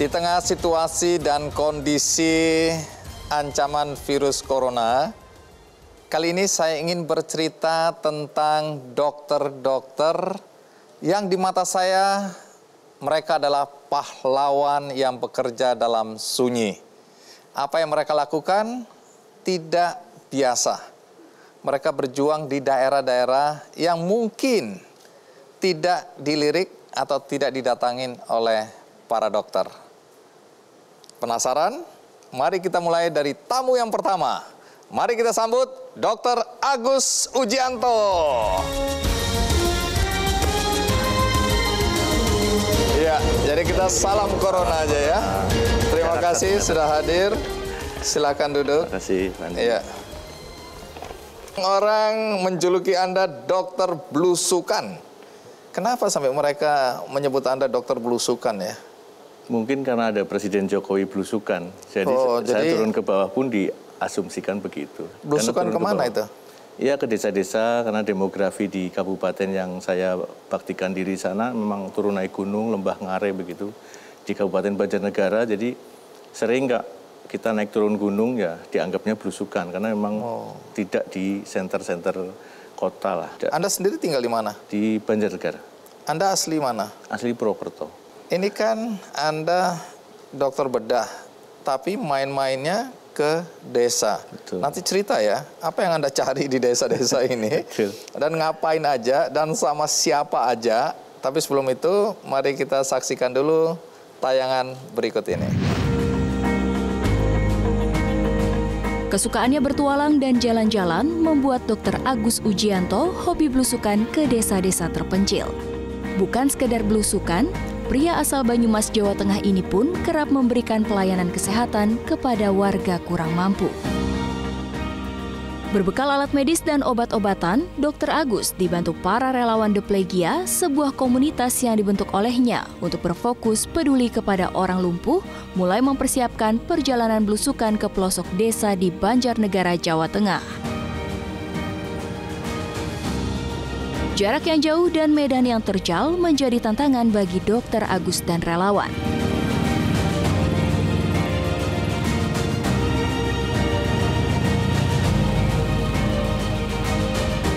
Di tengah situasi dan kondisi ancaman virus corona, kali ini saya ingin bercerita tentang dokter-dokter yang di mata saya mereka adalah pahlawan yang bekerja dalam sunyi. Apa yang mereka lakukan tidak biasa. Mereka berjuang di daerah-daerah yang mungkin tidak dilirik atau tidak didatangin oleh para dokter. Penasaran? Mari kita mulai dari tamu yang pertama. Mari kita sambut Dr. Agus Ujianto. Ya, jadi kita salam corona aja ya. Terima kasih sudah hadir. Silakan duduk. Terima kasih, Fandi. Iya. Orang menjuluki Anda dokter belusukan. Kenapa sampai mereka menyebut Anda dokter belusukan ya? Mungkin karena ada Presiden Jokowi belusukan. Jadi saya turun ke bawah pun diasumsikan begitu. Belusukan kemana itu? Ya ke desa-desa, karena demografi di kabupaten yang saya baktikan diri sana memang turun naik gunung, lembah ngare begitu. Di Kabupaten Banjarnegara, jadi sering nggak kita naik turun gunung ya dianggapnya belusukan. Karena memang tidak di senter-senter kota lah. Anda sendiri tinggal di mana? Di Banjarnegara. Anda asli mana? Asli Purwokerto. Ini kan Anda dokter bedah, tapi main-mainnya ke desa. Betul. Nanti cerita ya, apa yang Anda cari di desa-desa ini, dan ngapain aja, dan sama siapa aja. Tapi sebelum itu, mari kita saksikan dulu tayangan berikut ini. Kesukaannya bertualang dan jalan-jalan membuat Dr. Agus Ujianto hobi belusukan ke desa-desa terpencil. Bukan sekedar belusukan, pria asal Banyumas, Jawa Tengah ini pun kerap memberikan pelayanan kesehatan kepada warga kurang mampu. Berbekal alat medis dan obat-obatan, Dr. Agus dibantu para relawan The Plegia, sebuah komunitas yang dibentuk olehnya untuk berfokus peduli kepada orang lumpuh, mulai mempersiapkan perjalanan belusukan ke pelosok desa di Banjarnegara, Jawa Tengah. Jarak yang jauh dan medan yang terjal menjadi tantangan bagi Dr. Agus dan relawan.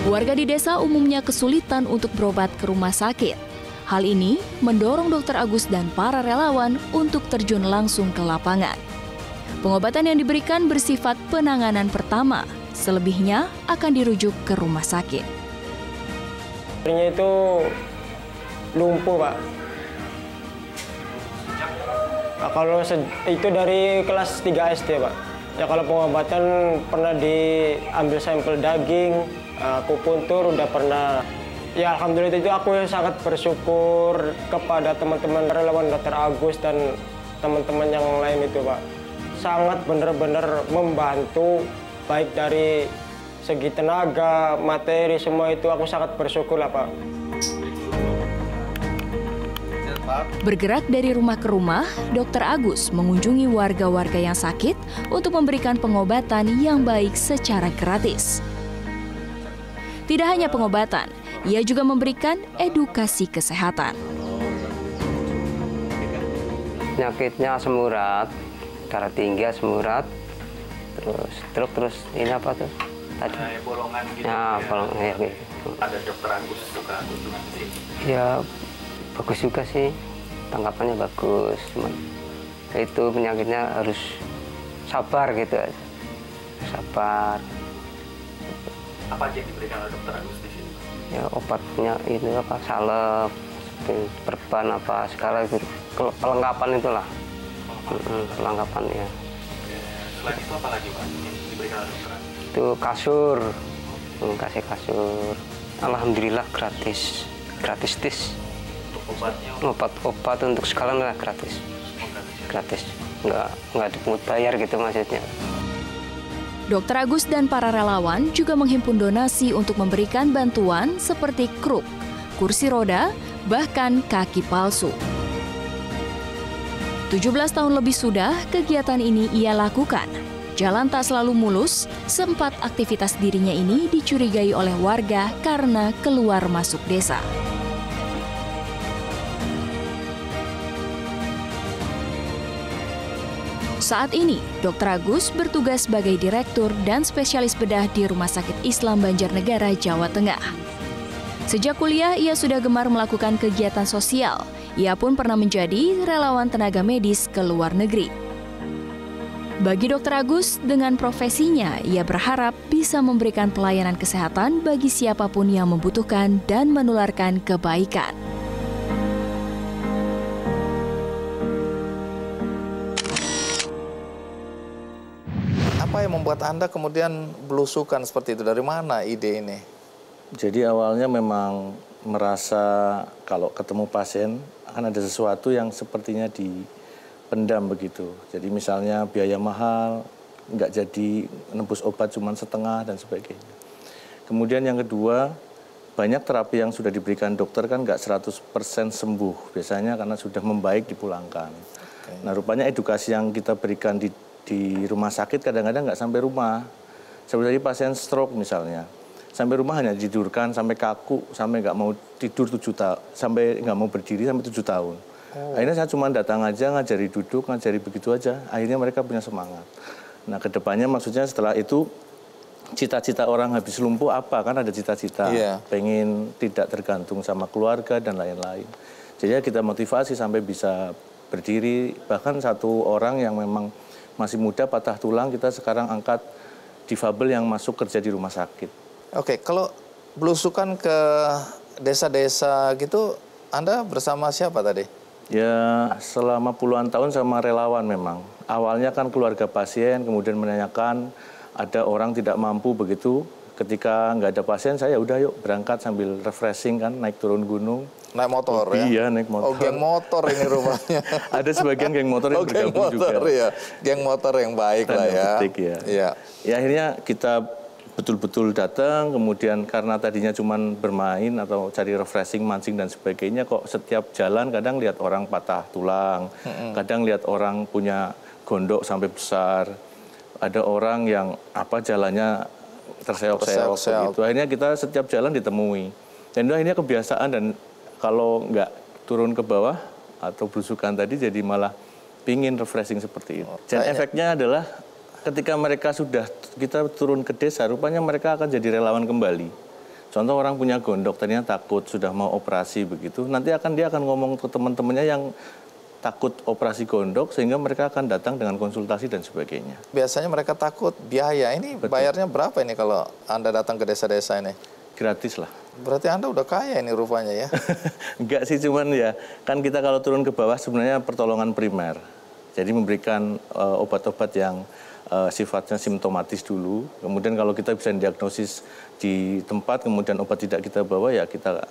Warga di desa umumnya kesulitan untuk berobat ke rumah sakit. Hal ini mendorong Dr. Agus dan para relawan untuk terjun langsung ke lapangan. Pengobatan yang diberikan bersifat penanganan pertama, selebihnya akan dirujuk ke rumah sakit. Itu lumpuh, Pak. Nah, kalau itu dari kelas 3 SD, Pak. Ya kalau pengobatan pernah diambil sampel daging, akupuntur udah pernah. Ya alhamdulillah itu aku sangat bersyukur kepada teman-teman relawan Dr. Agus dan teman-teman yang lain itu, Pak. Sangat benar-benar membantu, baik dari segi tenaga, materi, semua itu aku sangat bersyukur lah, Pak. Bergerak dari rumah ke rumah, Dr. Agus mengunjungi warga-warga yang sakit untuk memberikan pengobatan yang baik secara gratis. Tidak hanya pengobatan, ia juga memberikan edukasi kesehatan. Penyakitnya asam urat, darah tinggi, asam urat, terus stroke, terus ini apa tuh? Kayak bolongan gitu. Ya, bolongan ya gitu. Ada Dokter Agus suka sih. Ya, bagus juga sih. Tanggapannya bagus. Cuman itu penyakitnya harus sabar gitu aja. Sabar. Apa aja yang diberikan oleh Dokter Agus di sini? Ya, obatnya itu apa, salep, perban apa, segala itu. Perlengkapan itulah. Perlengkapan ya. Selain itu apa lagi, Pak, yang diberikan oleh Dokter Agus? Itu kasur, kasih kasur. Alhamdulillah gratis, gratis. Untuk obatnya? Obat untuk sekalian lah gratis, gratis. Nggak dipungut bayar gitu maksudnya. Dr. Agus dan para relawan juga menghimpun donasi untuk memberikan bantuan seperti kruk, kursi roda, bahkan kaki palsu. 17 tahun lebih sudah kegiatan ini ia lakukan. Jalan tak selalu mulus, sempat aktivitas dirinya ini dicurigai oleh warga karena keluar masuk desa. Saat ini, Dr. Agus bertugas sebagai Direktur dan Spesialis Bedah di Rumah Sakit Islam Banjarnegara, Jawa Tengah. Sejak kuliah, ia sudah gemar melakukan kegiatan sosial. Ia pun pernah menjadi relawan tenaga medis ke luar negeri. Bagi Dr. Agus, dengan profesinya, ia berharap bisa memberikan pelayanan kesehatan bagi siapapun yang membutuhkan dan menularkan kebaikan. Apa yang membuat Anda kemudian belusukan seperti itu? Dari mana ide ini? Jadi awalnya memang merasa kalau ketemu pasien akan ada sesuatu yang sepertinya dipendam begitu. Jadi misalnya biaya mahal, nggak jadi nembus obat cuma setengah dan sebagainya. Kemudian yang kedua, banyak terapi yang sudah diberikan dokter kan nggak 100% sembuh. Biasanya karena sudah membaik dipulangkan. Nah rupanya edukasi yang kita berikan di rumah sakit kadang-kadang nggak sampai rumah. Seperti pasien stroke misalnya. Sampai rumah hanya tidurkan sampai kaku, sampai nggak mau tidur 7 tahun, sampai nggak mau berdiri sampai 7 tahun. Akhirnya saya cuma datang aja, ngajari duduk, ngajari begitu aja. Akhirnya mereka punya semangat. Nah kedepannya maksudnya setelah itu cita-cita orang habis lumpuh apa? Kan ada cita-cita, pengen tidak tergantung sama keluarga dan lain-lain. Jadi kita motivasi sampai bisa berdiri. Bahkan satu orang yang memang masih muda patah tulang kita sekarang angkat difabel yang masuk kerja di rumah sakit. Oke, kalau belusukan ke desa-desa gitu, Anda bersama siapa tadi? Ya, selama puluhan tahun sama relawan memang. Awalnya kan keluarga pasien, kemudian menanyakan ada orang tidak mampu begitu. Ketika nggak ada pasien, saya udah yuk berangkat sambil refreshing kan, naik turun gunung. Naik motor ya? Iya, naik motor. Oh, geng motor ini rupanya. Ada sebagian geng motor yang bergabung juga. Ya. Geng motor yang baik lah ya. Petik, ya. Iya. Ya akhirnya kita betul-betul datang, kemudian karena tadinya cuma bermain atau cari refreshing, mancing dan sebagainya, kok setiap jalan kadang lihat orang patah tulang, kadang lihat orang punya gondok sampai besar, ada orang yang jalannya terseok-seok gitu. Akhirnya kita setiap jalan ditemui. Dan itu akhirnya kebiasaan dan kalau nggak turun ke bawah atau belusukan tadi jadi malah pingin refreshing seperti itu. Dan efeknya adalah ketika mereka sudah kita turun ke desa, rupanya mereka akan jadi relawan kembali. Contoh orang punya gondok, ternyata takut sudah mau operasi begitu, nanti dia akan ngomong ke teman-temannya yang takut operasi gondok sehingga mereka akan datang dengan konsultasi dan sebagainya. Biasanya mereka takut biaya. Ini bayarnya berapa ini kalau Anda datang ke desa-desa ini? Gratis lah. Berarti Anda udah kaya ini rupanya ya? Enggak sih, cuman ya kan kita kalau turun ke bawah sebenarnya pertolongan primer. Jadi memberikan obat-obat yang sifatnya simptomatis dulu. Kemudian kalau kita bisa diagnosis di tempat, kemudian obat tidak kita bawa, ya kita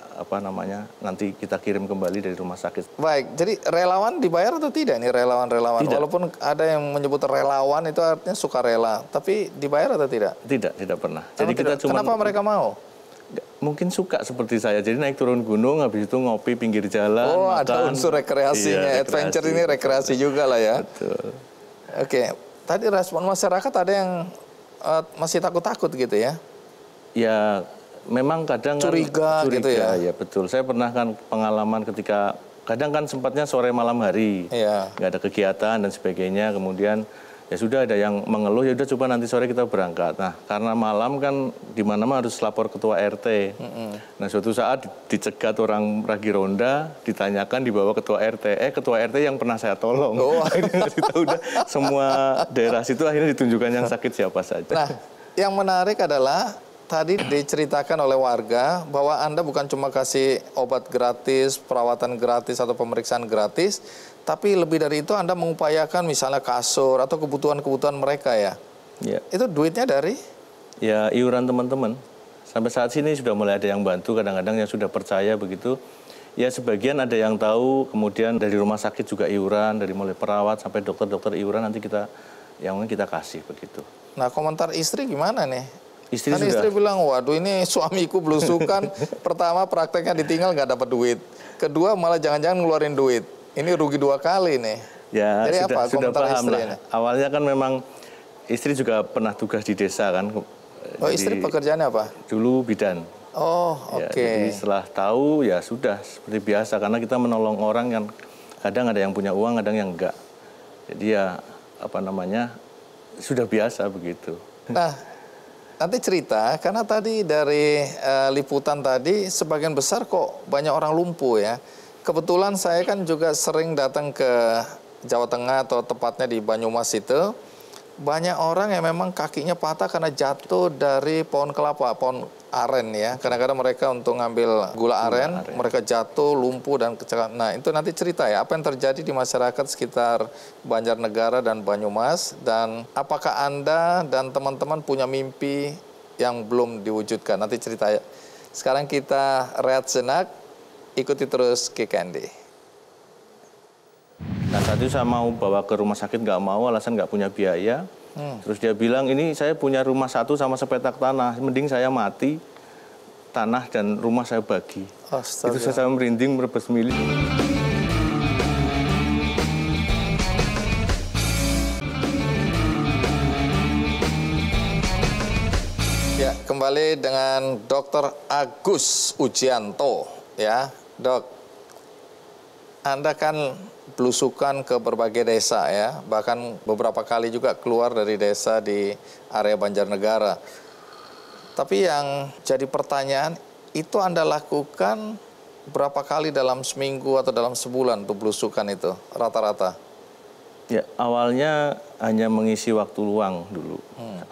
nanti kita kirim kembali dari rumah sakit. Baik, jadi relawan dibayar atau tidak ini relawan-relawan? Walaupun ada yang menyebut relawan itu artinya sukarela, tapi dibayar atau tidak? Tidak pernah. Jadi kita cuma. Kenapa mereka mau? Mungkin suka seperti saya, jadi naik turun gunung, habis itu ngopi pinggir jalan. Oh, makan. Ada unsur rekreasinya, iya, adventure ini rekreasi juga lah ya. Betul. Oke, tadi respon masyarakat ada yang masih takut-takut gitu ya? Ya, memang kadang curiga gitu ya? Ya betul, saya pernah kan pengalaman ketika, kadang kan sempatnya sore malam hari, nggak ada kegiatan dan sebagainya, kemudian ya sudah ada yang mengeluh, ya udah coba nanti sore kita berangkat. Nah, karena malam kan di mana-mana harus lapor ketua RT. Nah, suatu saat dicegat orang ragi ronda, ditanyakan dibawa ketua RT. Ketua RT yang pernah saya tolong. Oh, akhirnya ngasih tahu udah semua daerah situ akhirnya ditunjukkan yang sakit siapa saja. Nah, yang menarik adalah tadi diceritakan oleh warga bahwa Anda bukan cuma kasih obat gratis, perawatan gratis atau pemeriksaan gratis, tapi lebih dari itu Anda mengupayakan misalnya kasur atau kebutuhan-kebutuhan mereka ya. Itu duitnya dari? Ya, iuran teman-teman. Sampai saat ini sudah mulai ada yang bantu, kadang-kadang yang sudah percaya begitu. Ya sebagian ada yang tahu, kemudian dari rumah sakit juga iuran, dari mulai perawat sampai dokter-dokter iuran nanti kita kasih begitu. Nah, komentar istri gimana nih? Istri bilang, waduh ini suamiku belusukan, pertama prakteknya ditinggal nggak dapat duit, kedua malah jangan-jangan ngeluarin duit. Ini rugi 2 kali nih. Ya, jadi sudah paham lah. Ini? Awalnya kan memang istri juga pernah tugas di desa kan. Oh, istri pekerjaannya apa? Dulu bidan. Oh, oke. Jadi setelah tahu ya sudah seperti biasa, karena kita menolong orang yang kadang ada yang punya uang, kadang yang enggak. Jadi ya sudah biasa begitu. Nah, nanti cerita, karena tadi dari liputan tadi sebagian besar kok banyak orang lumpuh ya. Kebetulan saya kan juga sering datang ke Jawa Tengah atau tepatnya di Banyumas itu. Banyak orang yang memang kakinya patah karena jatuh dari pohon kelapa, pohon aren ya. Kadang-kadang mereka untuk ngambil gula aren, mereka jatuh, lumpuh dan kecelakaan. Nah, itu nanti cerita ya, apa yang terjadi di masyarakat sekitar Banjarnegara dan Banyumas, dan apakah Anda dan teman-teman punya mimpi yang belum diwujudkan. Nanti cerita ya. Sekarang kita rehat sejenak, ikuti terus Kick Andy. Nah, saat itu saya mau bawa ke rumah sakit, nggak mau, alasan nggak punya biaya. Terus dia bilang, ini saya punya rumah satu sama sepetak tanah, mending saya mati, tanah dan rumah saya bagi. Astaga. Itu saya merinding, merebes milih. Ya, kembali dengan Dr. Agus Ujianto ya, Dok. Anda kan belusukan ke berbagai desa ya, bahkan beberapa kali juga keluar dari desa di area Banjarnegara. Tapi yang jadi pertanyaan, itu Anda lakukan berapa kali dalam seminggu atau dalam sebulan untuk belusukan itu, rata-rata? Ya, awalnya hanya mengisi waktu luang dulu.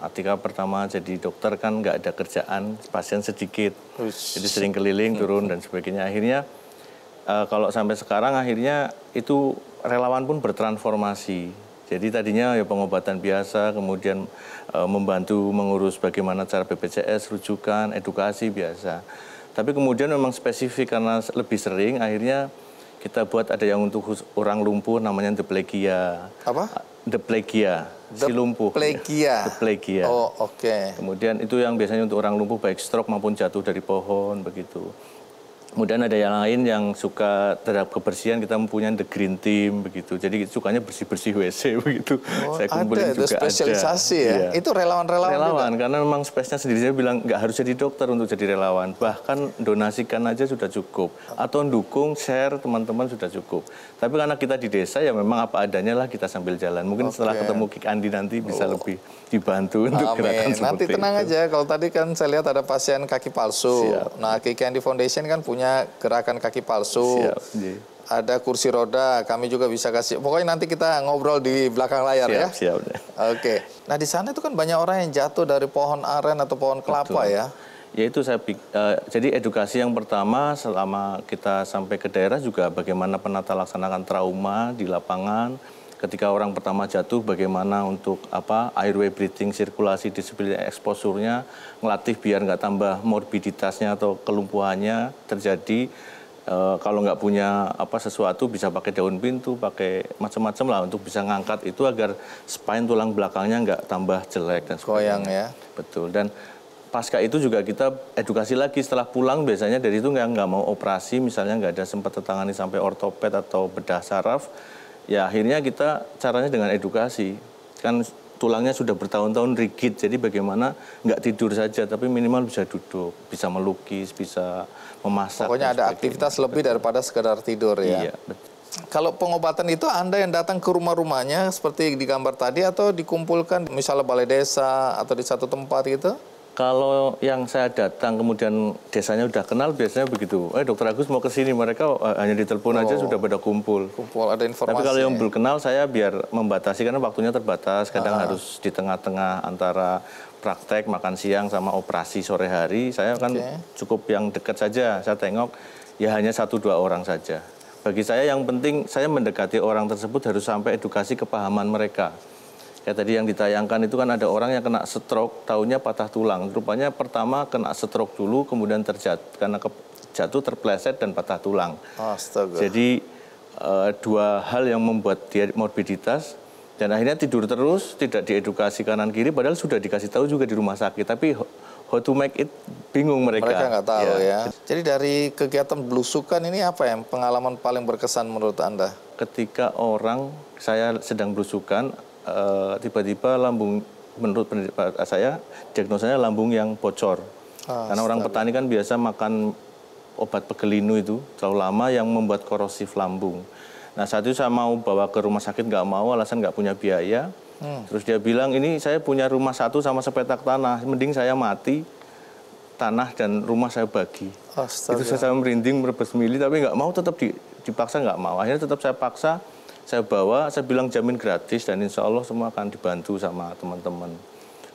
Ketika pertama jadi dokter kan nggak ada kerjaan, pasien sedikit. Jadi sering keliling, turun dan sebagainya. Akhirnya kalau sampai sekarang akhirnya itu relawan pun bertransformasi. Jadi tadinya ya pengobatan biasa, kemudian membantu mengurus bagaimana cara BPJS, rujukan, edukasi biasa. Tapi kemudian memang spesifik karena lebih sering, akhirnya kita buat ada yang untuk orang lumpuh namanya diplegia. Apa? Diplegia, si lumpuh. Diplegia. Diplegia. Oh, oke. Kemudian itu yang biasanya untuk orang lumpuh baik stroke maupun jatuh dari pohon begitu. Kemudian ada yang lain yang suka terhadap kebersihan, kita mempunyai The Green Team begitu. Jadi sukanya bersih-bersih WC begitu. Oh, saya kumpulin ada, juga spesialisasi ada. Ya. Iya. Itu relawan-relawan Relawan, juga? karena memang spesiesnya sendiri, saya bilang nggak harus jadi dokter untuk jadi relawan. Bahkan donasikan aja sudah cukup. Atau dukung, share teman-teman sudah cukup. Tapi karena kita di desa ya memang apa adanya lah kita sambil jalan. Mungkin setelah ketemu Kick Andy nanti bisa lebih dibantu untuk gerakan seperti nanti tenang itu. aja, kalau tadi kan saya lihat ada pasien kaki palsu. Siap. Nah, Kick Andy Foundation kan punya gerakan kaki palsu. Siap, iya. Ada kursi roda, kami juga bisa kasih. Pokoknya nanti kita ngobrol di belakang layar ya. Siap. Oke. Nah, di sana itu kan banyak orang yang jatuh dari pohon aren atau pohon kelapa. Betul. Ya. Yaitu jadi edukasi yang pertama selama kita sampai ke daerah juga bagaimana penata laksanakan trauma di lapangan. Ketika orang pertama jatuh, bagaimana untuk airway breathing, sirkulasi, disiplin eksposurnya, ngelatih biar nggak tambah morbiditasnya atau kelumpuhannya terjadi. Kalau nggak punya sesuatu bisa pakai daun pintu, pakai macam-macam lah untuk bisa ngangkat itu agar spine tulang belakangnya nggak tambah jelek dan sebagainya. Goyang ya. Betul. Dan pasca itu juga kita edukasi lagi setelah pulang, biasanya dari itu nggak mau operasi, misalnya nggak ada sempat tertangani sampai ortoped atau bedah saraf. Ya akhirnya kita caranya dengan edukasi, kan tulangnya sudah bertahun-tahun rigid, jadi bagaimana nggak tidur saja, tapi minimal bisa duduk, bisa melukis, bisa memasak. Pokoknya ada aktivitas lebih daripada sekedar tidur ya. Iya, betul. Kalau pengobatan itu Anda yang datang ke rumah-rumahnya seperti di gambar tadi atau dikumpulkan misalnya balai desa atau di satu tempat gitu? Kalau yang saya datang kemudian desanya udah kenal biasanya begitu. Dokter Agus mau ke sini, mereka hanya ditelepon aja sudah pada kumpul. Ada informasi. Tapi kalau yang belum kenal saya biar membatasi karena waktunya terbatas. Kadang harus di tengah-tengah antara praktek, makan siang sama operasi sore hari. Saya kan cukup yang dekat saja. Saya tengok ya hanya 1-2 orang saja. Bagi saya yang penting saya mendekati orang tersebut harus sampai edukasi kepahaman mereka. Kayak tadi yang ditayangkan itu kan ada orang yang kena stroke, taunya patah tulang. Rupanya pertama kena stroke dulu, kemudian karena jatuh terpleset dan patah tulang. Astaga. Jadi 2 hal yang membuat dia morbiditas dan akhirnya tidur terus, tidak diedukasi kanan kiri, padahal sudah dikasih tahu juga di rumah sakit. Tapi how to make it bingung mereka. Mereka nggak tahu ya. Jadi dari kegiatan belusukan ini apa yang pengalaman paling berkesan menurut Anda? Ketika saya sedang belusukan, tiba-tiba lambung, menurut saya diagnosanya lambung yang bocor. Karena orang petani kan biasa makan obat pegelinu itu terlalu lama yang membuat korosif lambung. Nah saat itu saya mau bawa ke rumah sakit, nggak mau, alasan nggak punya biaya. Terus dia bilang, ini saya punya rumah 1 sama sepetak tanah, mending saya mati, tanah dan rumah saya bagi. Astaga. Itu saya merinding, merebes mili, tapi nggak mau, tetap dipaksa nggak mau. Akhirnya tetap saya paksa, saya bawa, saya bilang jamin gratis, dan insya Allah semua akan dibantu sama teman-teman.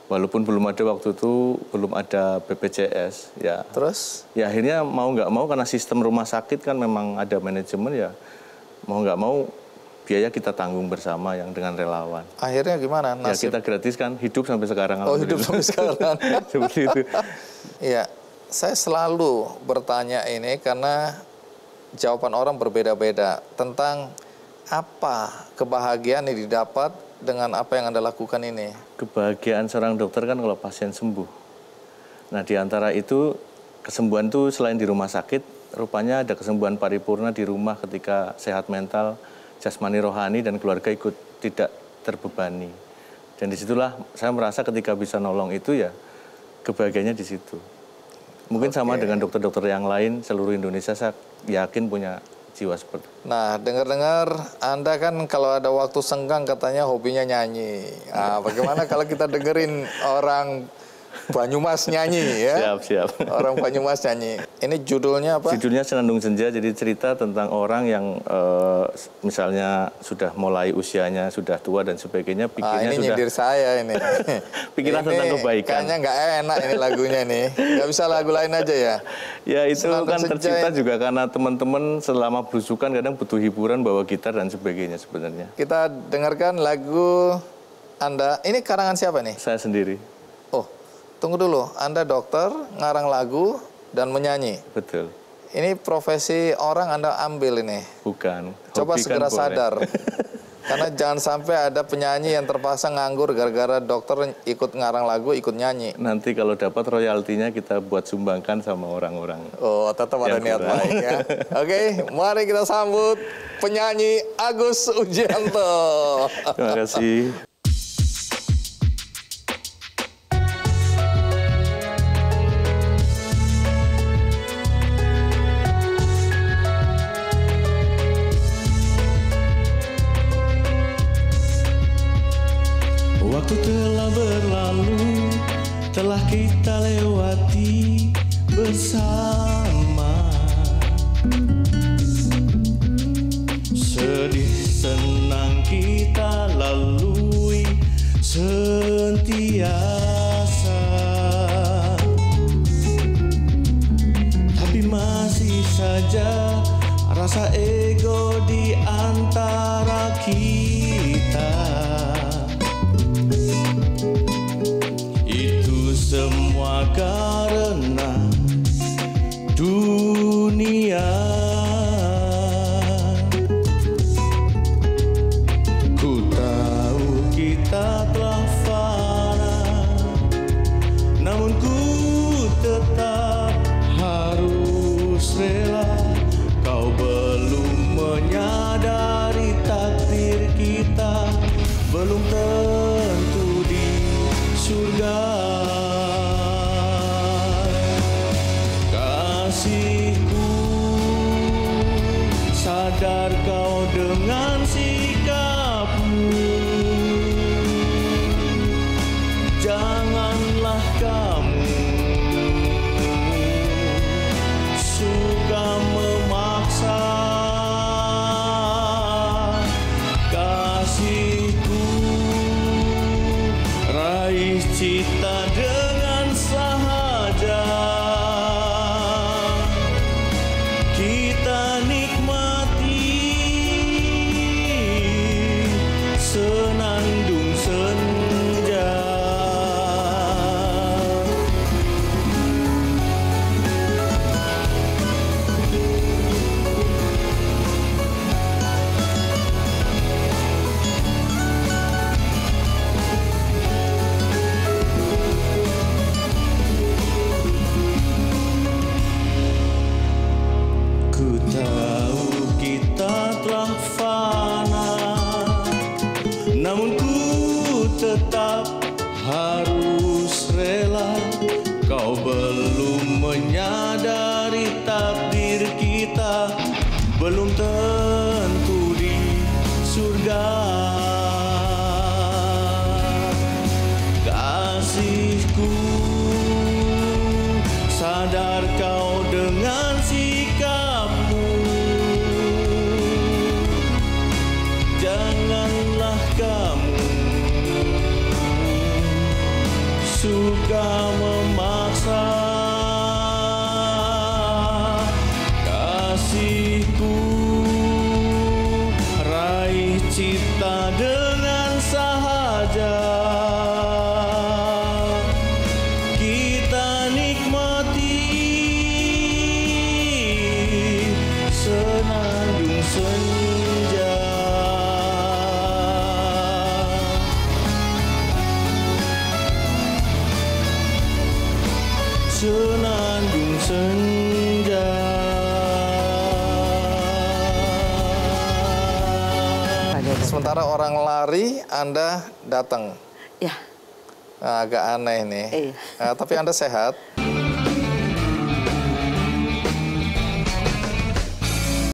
Walaupun belum ada waktu itu, belum ada BPJS. Ya. Terus? Ya akhirnya mau nggak mau, karena sistem rumah sakit kan memang ada manajemen, ya mau nggak mau, biaya kita tanggung bersama yang dengan relawan. Akhirnya gimana nasib? Ya kita gratis kan, hidup sampai sekarang. Oh, hidup sampai sekarang. Seperti itu. Iya, saya selalu bertanya ini karena jawaban orang berbeda-beda tentang apa kebahagiaan yang didapat dengan apa yang Anda lakukan ini. Kebahagiaan seorang dokter kan kalau pasien sembuh. Nah di antara itu, kesembuhan itu selain di rumah sakit, rupanya ada kesembuhan paripurna di rumah ketika sehat mental, jasmani rohani, dan keluarga ikut tidak terbebani. Dan disitulah saya merasa ketika bisa nolong itu, ya kebahagiaannya di situ. Mungkin sama dengan dokter-dokter yang lain seluruh Indonesia, saya yakin punya jiwa seperti itu. Nah, dengar-dengar Anda kan kalau ada waktu senggang katanya hobinya nyanyi. Nah, bagaimana kalau kita dengerin orang Banyumas nyanyi ya? Siap. Orang Banyumas nyanyi. Ini judulnya apa? Judulnya Senandung Senja, jadi cerita tentang orang yang misalnya sudah mulai usianya sudah tua dan sebagainya, pikirnya ini sudah... nyindir saya ini. Pikiran ini tentang kebaikan. Kayaknya nggak enak ini lagunya nih. Nggak bisa lagu lain aja ya? Ya itu Senandung kan Senja tercipta juga karena teman-teman selama belusukan kadang butuh hiburan, bawa gitar dan sebagainya sebenarnya. Kita dengarkan lagu Anda. Ini karangan siapa nih? Saya sendiri. Oh, tunggu dulu. Anda dokter, ngarang lagu, dan menyanyi. Betul. Ini profesi orang Anda ambil ini. Bukan. Coba Hobi kan segera boleh. sadar. Karena jangan sampai ada penyanyi yang terpaksa nganggur gara-gara dokter ikut ngarang lagu, ikut nyanyi. Nanti kalau dapat royaltinya kita buat sumbangkan sama orang-orang. Oh, tetap ada Yang niat kurang. baik ya. Oke, mari kita sambut penyanyi Agus Ujianto. Terima kasih. Waktu telah berlalu, telah kita lewati bersama. Sedih senang kita lalui sentiasa. Tapi masih saja rasa ego di antara kita. Semua karena dunia. Ku tahu kita telah fana, namun ku tetap harus rela. Kau belum menyadari takdir kita belum tentu di surga. Sadar kau dengan sikapmu, janganlah kamu suka memaksa. Kasihku raih cita dengan sahaja. Kita nikmati senandung senja. Ku tahu kita telah fana, namun ku tetap harus rela. Kau belum menyadari takdir kita belum tentu di suka memaksa kasihku, raih cipta dengan sahaja. Kita nikmati senandung senja. Senandung senja. Sementara orang lari, Anda datang. Ya. Agak aneh nih. Iya. Tapi Anda sehat?